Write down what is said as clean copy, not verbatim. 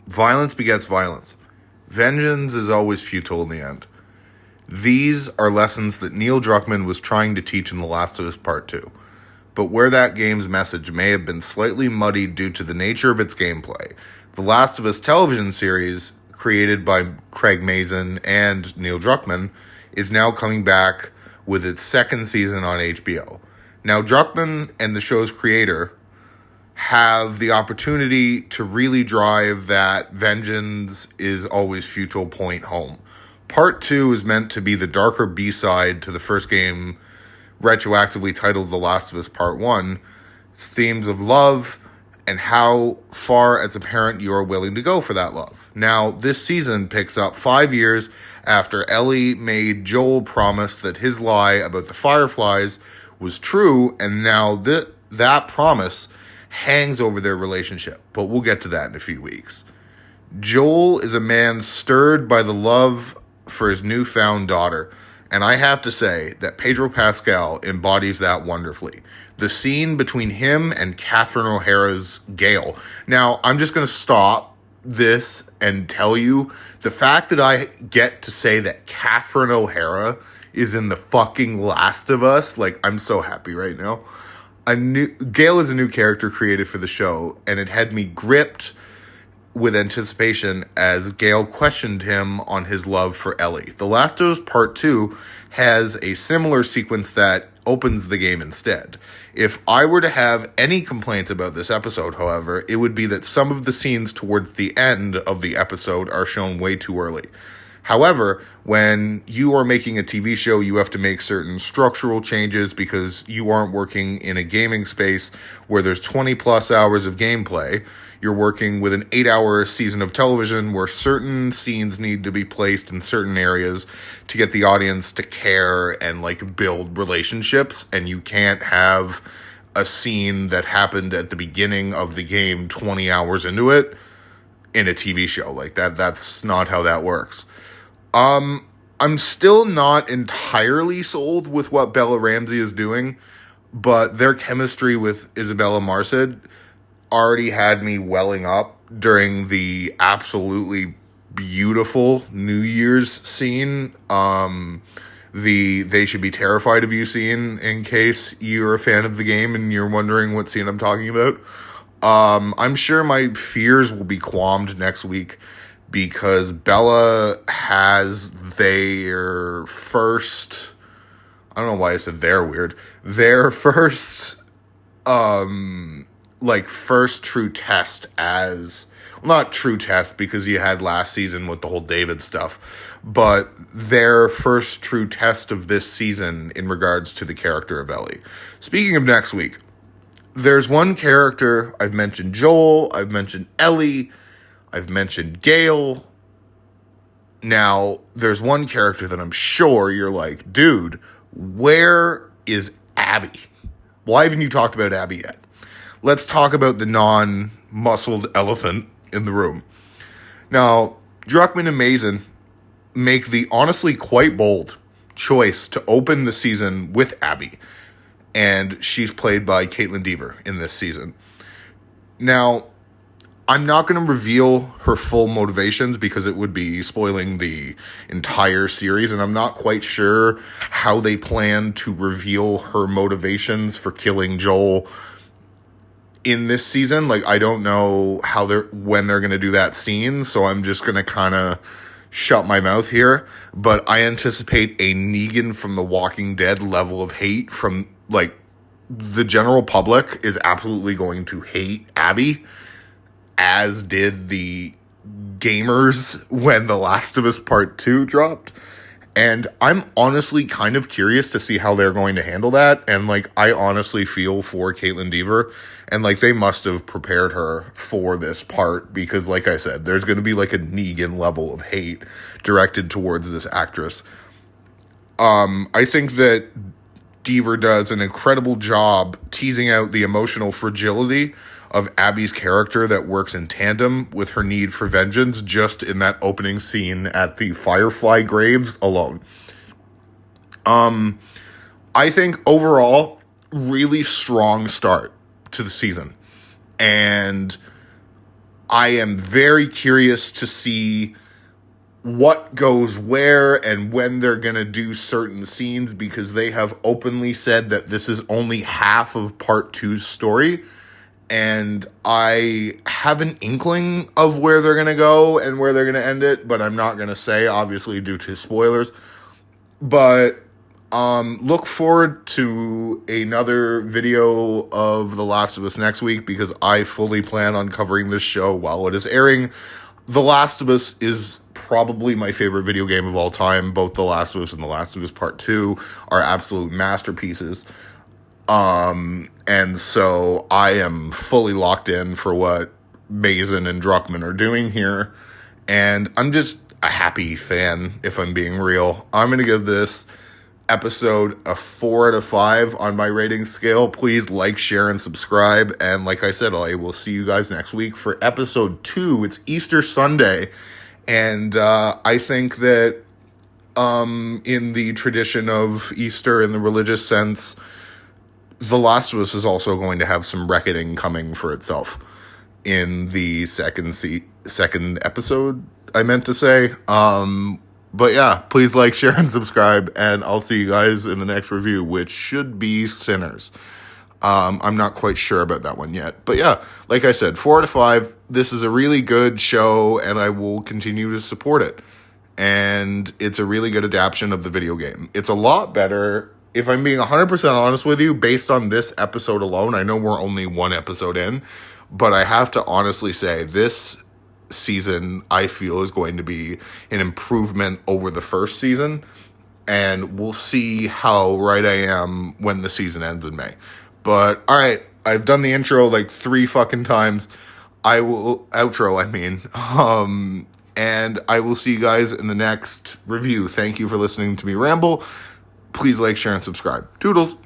Violence begets violence. Vengeance is always futile in the end. These are lessons that Neil Druckmann was trying to teach in The Last of Us Part 2. But where that game's message may have been slightly muddied due to the nature of its gameplay, The Last of Us television series, created by Craig Mazin and Neil Druckmann, is now coming back with its second season on HBO. Now, Druckmann and the show's creator have the opportunity to really drive that vengeance is always futile point home. Part 2 is meant to be the darker B-side to the first game, retroactively titled The Last of Us Part 1. It's themes of love and how far as a parent you are willing to go for that love. Now, this season picks up 5 years after Ellie made Joel promise that his lie about the Fireflies was true, and now that promise hangs over their relationship, but we'll get to that in a few weeks. Joel is a man stirred by the love for his newfound daughter, and I have to say that Pedro Pascal embodies that wonderfully. The scene between him and Catherine O'Hara's Gale. Now, I'm just going to stop this and tell you, the fact that I get to say that Catherine O'Hara is in the fucking Last of Us, like, I'm so happy right now. Gale is a new character created for the show, and it had me gripped with anticipation as Gale questioned him on his love for Ellie. The Last of Us Part 2 has a similar sequence that opens the game instead. If I were to have any complaints about this episode, however, it would be that some of the scenes towards the end of the episode are shown way too early. However, when you are making a TV show, you have to make certain structural changes because you aren't working in a gaming space where there's 20 plus hours of gameplay. You're working with an 8-hour season of television where certain scenes need to be placed in certain areas to get the audience to care and like build relationships. And you can't have a scene that happened at the beginning of the game 20 hours into it in a TV show like that. That's not how that works. I'm still not entirely sold with what Bella Ramsey is doing, but their chemistry with Isabella Marced already had me welling up during the absolutely beautiful New Year's scene. The They Should Be Terrified of You scene, in case you're a fan of the game and you're wondering what scene I'm talking about. I'm sure my fears will be calmed next week, because Bella has their first, I don't know why I said they're weird, their first, first true test as, well, not true test because you had last season with the whole David stuff, but their first true test of this season in regards to the character of Ellie. Speaking of next week, there's one character, I've mentioned Joel, I've mentioned Ellie, I've mentioned Gale. Now, there's one character that I'm sure you're like, dude, where is Abby? Why haven't you talked about Abby yet? Let's talk about the non-muscled elephant in the room. Now, Druckmann and Mazin make the honestly quite bold choice to open the season with Abby. And she's played by Caitlin Dever in this season. Now, I'm not going to reveal her full motivations because it would be spoiling the entire series, and I'm not quite sure how they plan to reveal her motivations for killing Joel in this season. Like, I don't know when they're going to do that scene, so I'm just going to kind of shut my mouth here. But I anticipate a Negan from The Walking Dead level of hate from, like, the general public is absolutely going to hate Abby, as did the gamers when The Last of Us Part 2 dropped. And I'm honestly kind of curious to see how they're going to handle that. And, like, I honestly feel for Caitlin Dever. And, like, they must have prepared her for this part because, like I said, there's going to be, like, a Negan level of hate directed towards this actress. I think that Dever does an incredible job teasing out the emotional fragility of Abby's character that works in tandem with her need for vengeance just in that opening scene at the Firefly graves alone. I think overall, really strong start to the season. And I am very curious to see what goes where and when they're going to do certain scenes, because they have openly said that this is only half of part 2's story. And I have an inkling of where they're going to go and where they're going to end it, but I'm not going to say, obviously, due to spoilers. But look forward to another video of The Last of Us next week, because I fully plan on covering this show while it is airing. The Last of Us is probably my favorite video game of all time. Both The Last of Us and The Last of Us Part 2 are absolute masterpieces. And so I am fully locked in for what Mazin and Druckmann are doing here. And I'm just a happy fan, if I'm being real. I'm going to give this episode a 4 out of 5 on my rating scale. Please like, share, and subscribe. And like I said, I will see you guys next week for episode 2. It's Easter Sunday. And I think that in the tradition of Easter, in the religious sense, The Last of Us is also going to have some reckoning coming for itself in the second episode, I meant to say. But yeah, please like, share, and subscribe, and I'll see you guys in the next review, which should be Sinners. I'm not quite sure about that one yet. But yeah, like I said, 4 out of 5. This is a really good show, and I will continue to support it. And it's a really good adaptation of the video game. It's a lot better, if I'm being 100% honest with you, based on this episode alone. I know we're only 1 episode in, but I have to honestly say this season, I feel, is going to be an improvement over the first season. And we'll see how right I am when the season ends in May. But, all right, I've done the intro like 3 fucking times. Outro, I mean. And I will see you guys in the next review. Thank you for listening to me ramble. Please like, share, and subscribe. Toodles.